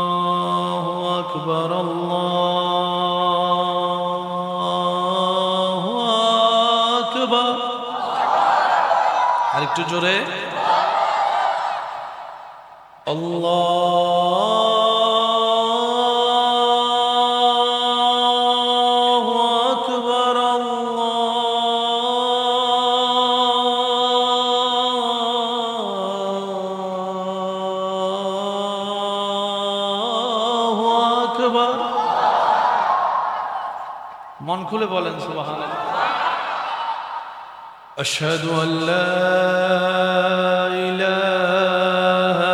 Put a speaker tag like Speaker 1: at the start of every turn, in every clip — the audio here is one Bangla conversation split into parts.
Speaker 1: আল্লাহু আকবার, আল্লাহু আকবার। আরেকটু জোরে, আল্লাহু আকবার, আল্লাহু আকবার। মন খুলে বলেন সুবহানাল্লাহ। আশহাদু আল্লা ইলাহা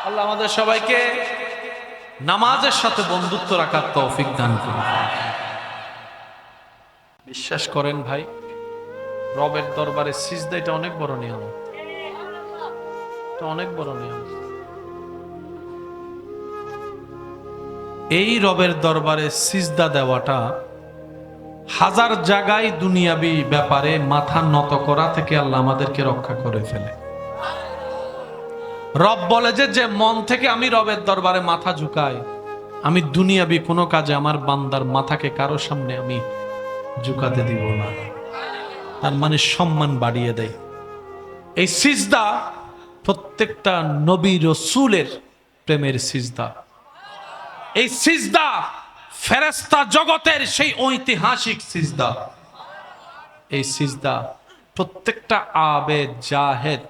Speaker 1: আল্লাহ আমাদের সবাইকে নামাজের সাথে বন্ধুত্ব রাখার তৌফিক দান করুন। বিশ্বাস করেন ভাই, রবের দরবারে সিজদা এটা অনেক বড় নিয়ম, এটা অনেক বড় নিয়ম। এই রবের দরবারে সিজদা দেওয়াটা হাজার জায়গায় দুনিয়াবি ব্যাপারে মাথা নত করা থেকে আল্লাহ আমাদেরকে রক্ষা করে ফেলে। রব বলে যে মন থেকে আমি রবের দরবারে মাথা ঝুঁকাই, আমি দুনিয়াবি কোনো কাজে আমার বান্দার মাথাকে কারো সামনে আমি ঝুঁকাতে দিব না। তার মানে সম্মান বাড়িয়ে দেয়। এই সিজদা প্রত্যেকটা নবী রাসূলের প্রেমের সিজদা। এই সিজদা ফেরেশতা জগতের সেই ঐতিহাসিক সিজদা। এই সিজদা প্রত্যেকটা আবেদ জাহেদ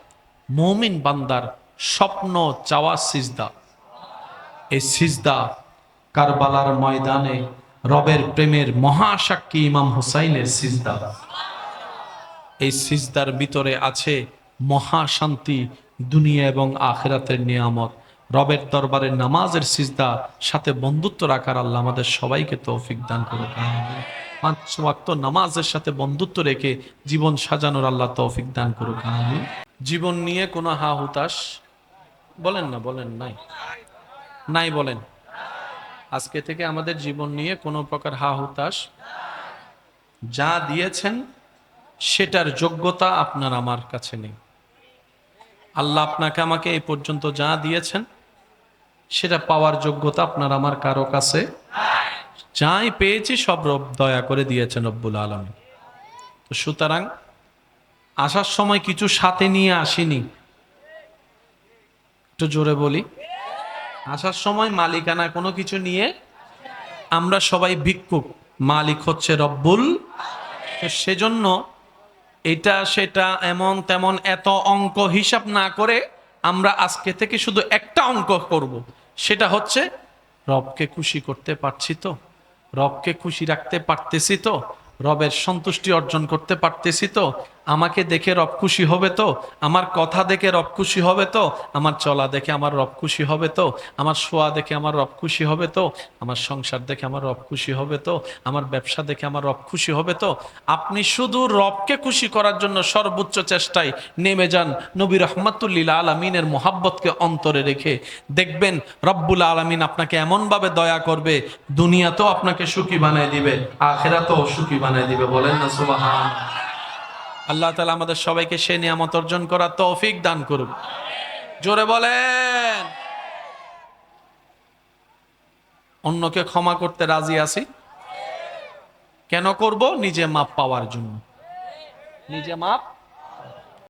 Speaker 1: মুমিন বান্দার স্বপ্ন চাওয়া সিজদা। এই সিজদা কারবালার ময়দানে রবের প্রেমের মহাসাক্ষী ইমাম হুসাইনের সিজদা। এই সিজদার ভিতরে আছে মহাশান্তি, দুনিয়া এবং আখিরাতের নিয়ামত। রবের দরবারে নামাজের সিজদা সাথে বন্ধুত্ব রাখার আল্লাহ আমাদের সবাইকে তৌফিক দান করুক। পাঁচ ওয়াক্ত নামাজের সাথে বন্ধুত্ব রেখে জীবন সাজানোর আল্লাহ তৌফিক দান করুক। জীবন নিয়ে কোনো হা হুতাশ বলেন না, বলেন নাই, নাই বলেন। আজকে থেকে আমাদের জীবন নিয়ে কোনো প্রকার হা হুতাশ, যা দিয়েছেন সেটার যোগ্যতা আপনার আমার কাছে নেই। আল্লাহ আপনাকে আমাকে এই পর্যন্ত যা দিয়েছেন সেটা পাওয়ার যোগ্যতা আপনার আমার কারো কাছে। যাই পেয়েছি সব রব দয়া করে দিয়েছেন রব্বুল আলামিন। তো সুতরাং আসার সময় কিছু সাথে নিয়ে আসিনি, একটু জোরে বলি, আসার সময় মালিকানা কোনো কিছু নিয়ে, আমরা সবাই ভিক্ষুক, মালিক হচ্ছে রব্বুল। সেজন্য এটা সেটা এমন তেমন এত অঙ্ক হিসাব না করে আমরা আজকে থেকে শুধু একটা অঙ্ক করব, সেটা হচ্ছে রবকে খুশি করতে পারছি তো, রবকে খুশি রাখতে পারতেছি তো, রবের সন্তুষ্টি অর্জন করতে পারতেছি তো, আমাকে দেখে রব খুশি হবে তো, আমার কথা দেখে রব খুশি হবে তো, আমার চলা দেখে আমার রব খুশি হবে তো, আমার শোয়া দেখে আমার রব খুশি হবে তো, আমার সংসার দেখে আমার রব খুশি হবে তো, আমার ব্যবসা দেখে আমার রব খুশি হবে তো। আপনি শুধু রবকে খুশি করার জন্য সর্বোচ্চ চেষ্টায় নেমে যান, নবী রহমাতুল্লিল আলামিনের মোহাব্বতকে অন্তরে রেখে, দেখবেন রব্বুল আলামিন আপনাকে এমনভাবে দয়া করবে, দুনিয়াতেও আপনাকে সুখী বানায় দিবে, আখিরাতেও সুখী বানায় দিবে। বলেন না সুবহানাল্লাহ। আল্লাহ তাআলা আমাদের সবাইকে সে নিয়ামত অর্জন করার তৌফিক দান করুন। জোরে বলেন। অন্যকে ক্ষমা করতে রাজি আছি। কেন করব? নিজে মাপ পাওয়ার জন্য। নিজে মাপ